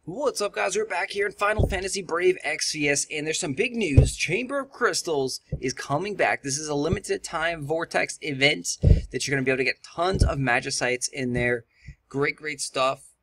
What's up, guys? We're back here in Final Fantasy Brave Exvius, and there's some big news. Chamber of Crystals is coming back. This is a limited time Vortex event that you're going to be able to get tons of Magicites in there. Great stuff.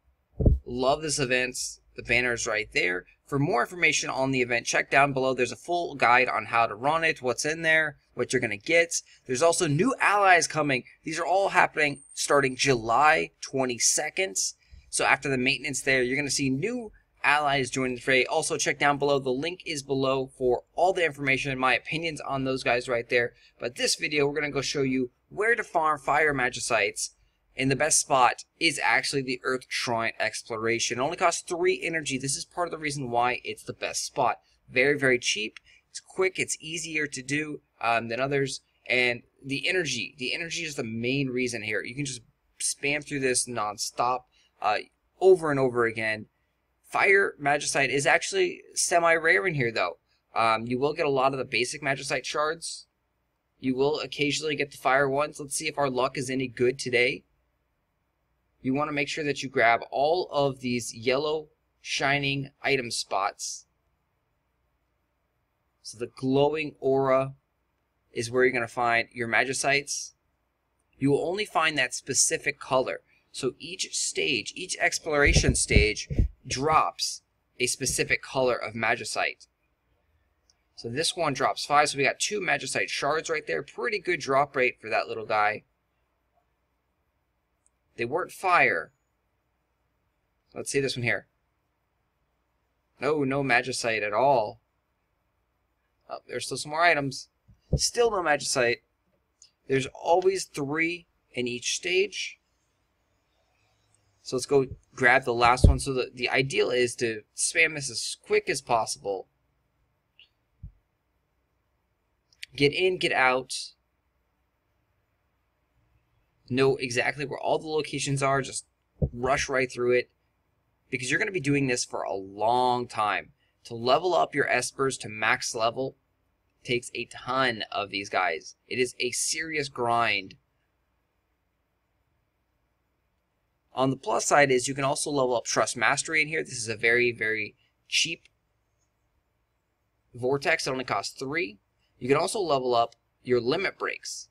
Love this event. The banner is right there. For more information on the event, check down below. There's a full guide on how to run it, what's in there, what you're going to get. There's also new allies coming. These are all happening starting July 22nd. So after the maintenance there, you're going to see new allies join the fray. Also, check down below. The link is below for all the information and my opinions on those guys right there. But this video, we're going to go show you where to farm fire Magicites. And the best spot is actually the Earth Shrine Exploration. It only costs 3 energy. This is part of the reason why it's the best spot. Very cheap. It's quick. It's easier to do than others. And the energy is the main reason here. You can just spam through this non-stop. Over and over again. Fire Magicite is actually semi-rare in here, though. You will get a lot of the basic Magicite shards. You will occasionally get the fire ones. Let's see if our luck is any good today. You want to make sure that you grab all of these yellow shining item spots. So the glowing aura is where you're going to find your Magicites. You will only find that specific color. So each stage, each exploration stage, drops a specific color of Magicite. So this one drops 5, so we got 2 Magicite shards right there. Pretty good drop rate for that little guy. They weren't fire. Let's see this one here. No Magicite at all. Oh, there's still some more items. Still no Magicite. There's always 3 in each stage. So let's go grab the last one. So the ideal is to spam this as quick as possible. Get in, get out. Know exactly where all the locations are. Just rush right through it. Because you're going to be doing this for a long time. To level up your espers to max level takes a ton of these guys. It is a serious grind. On the plus side is you can also level up Trust Mastery in here. This is a very cheap Vortex. It only costs 3. You can also level up your Limit Breaks.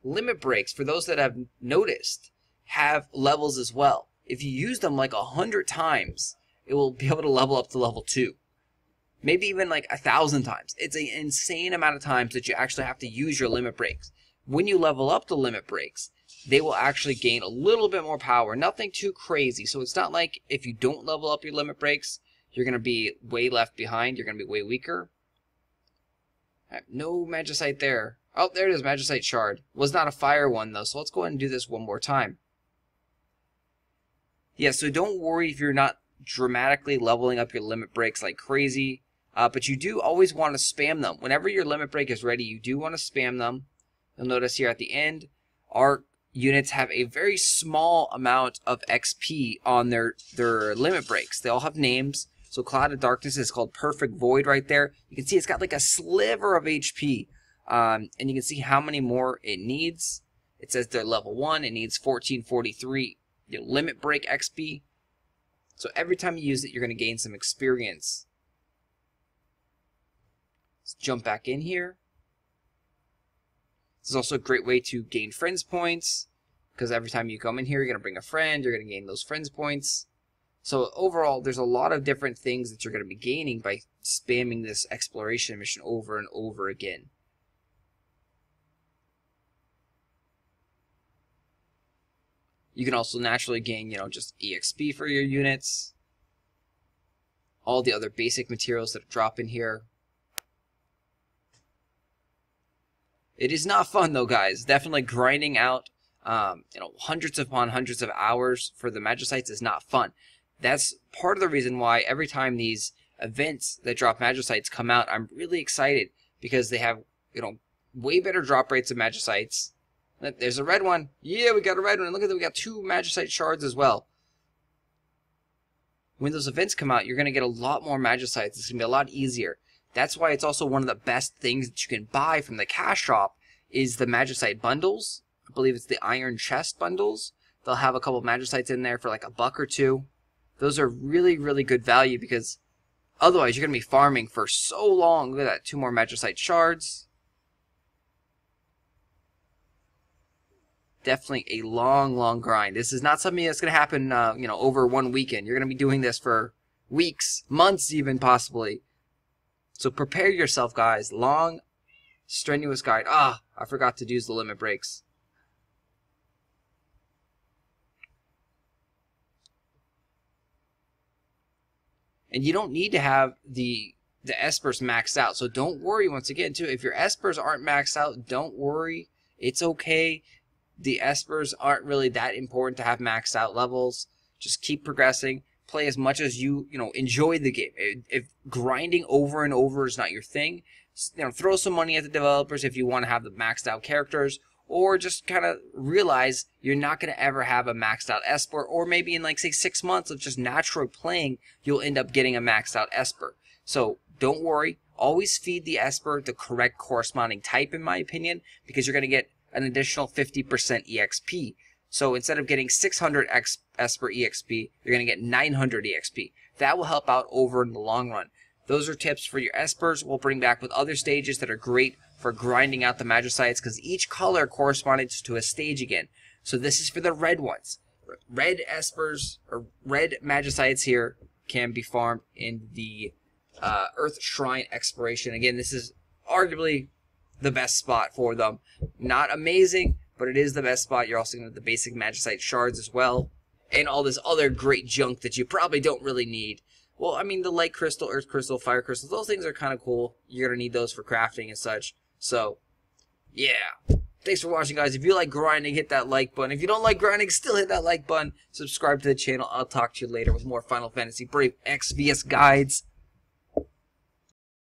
Limit Breaks, for those that have noticed, have levels as well. If you use them like 100 times, it will be able to level up to level 2. Maybe even like 1,000 times. It's an insane amount of times that you actually have to use your Limit Breaks. When you level up the Limit Breaks, they will actually gain a little bit more power. Nothing too crazy. So it's not like if you don't level up your Limit Breaks, you're going to be way left behind. You're going to be way weaker. Right, no Magicite there. Oh, there it is, Magicite Shard. Was not a fire one, though. So let's go ahead and do this one more time. Yeah, so don't worry if you're not dramatically leveling up your Limit Breaks like crazy. But you do always want to spam them. Whenever your Limit Break is ready, you do want to spam them. You'll notice here at the end, our units have a very small amount of XP on their Limit Breaks. They all have names. So Cloud of Darkness is called Perfect Void right there. You can see it's got like a sliver of HP. And you can see how many more it needs. It says they're level 1. It needs 1443 Limit Break XP. So every time you use it, you're going to gain some experience. Let's jump back in here. This is also a great way to gain friends points, because every time you come in here, you're going to bring a friend, you're going to gain those friends points. So overall, there's a lot of different things that you're going to be gaining by spamming this exploration mission over and over again. You can also naturally gain, just EXP for your units. All the other basic materials that drop in here. It is not fun, though, guys. Definitely grinding out, hundreds upon hundreds of hours for the Magicites is not fun. That's part of the reason why every time these events that drop Magicites come out, I'm really excited because they have, way better drop rates of Magicites. There's a red one. Yeah, we got a red one. And look at that, we got 2 Magicite shards as well. When those events come out, you're going to get a lot more Magicites. It's going to be a lot easier. That's why it's also one of the best things that you can buy from the cash shop is the Magicite bundles. I believe it's the Iron Chest bundles. They'll have a couple Magicites in there for like $1 or $2. those are really, really good value because otherwise you're going to be farming for so long. Look at that, 2 more Magicite shards. Definitely a long, long grind. This is not something that's going to happen, you know, over one weekend. You're going to be doing this for weeks, months even, possibly. So prepare yourself, guys. Long, strenuous grind. Ah, I forgot to use the limit breaks. And you don't need to have the espers maxed out. So don't worry, once again, too. If your espers aren't maxed out, don't worry. It's okay. The espers aren't really that important to have maxed out levels. Just keep progressing. Play as much as you enjoy the game. If grinding over and over is not your thing, throw some money at the developers if you want to have the maxed out characters, or just kind of realize you're not going to ever have a maxed out esper, or maybe in like say 6 months of just natural playing, you'll end up getting a maxed out esper. So don't worry. Always feed the esper the correct corresponding type, in my opinion, because you're going to get an additional 50% EXP. So instead of getting 600 Esper EXP, you're going to get 900 EXP. That will help out over in the long run. Those are tips for your Espers. We'll bring back with other stages that are great for grinding out the Magicites, because each color corresponds to a stage again. So this is for the red ones. Red Espers, or red Magicites here, can be farmed in the Earth Shrine Exploration. Again, this is arguably the best spot for them. Not amazing, but it is the best spot. You're also going to have the basic Magicite shards as well, and all this other great junk that you probably don't really need. Well, I mean, the light crystal, earth crystal, fire crystals, those things are kind of cool. You're going to need those for crafting and such. So, yeah. Thanks for watching, guys. If you like grinding, hit that like button. If you don't like grinding, still hit that like button. Subscribe to the channel. I'll talk to you later with more Final Fantasy Brave Exvius guides.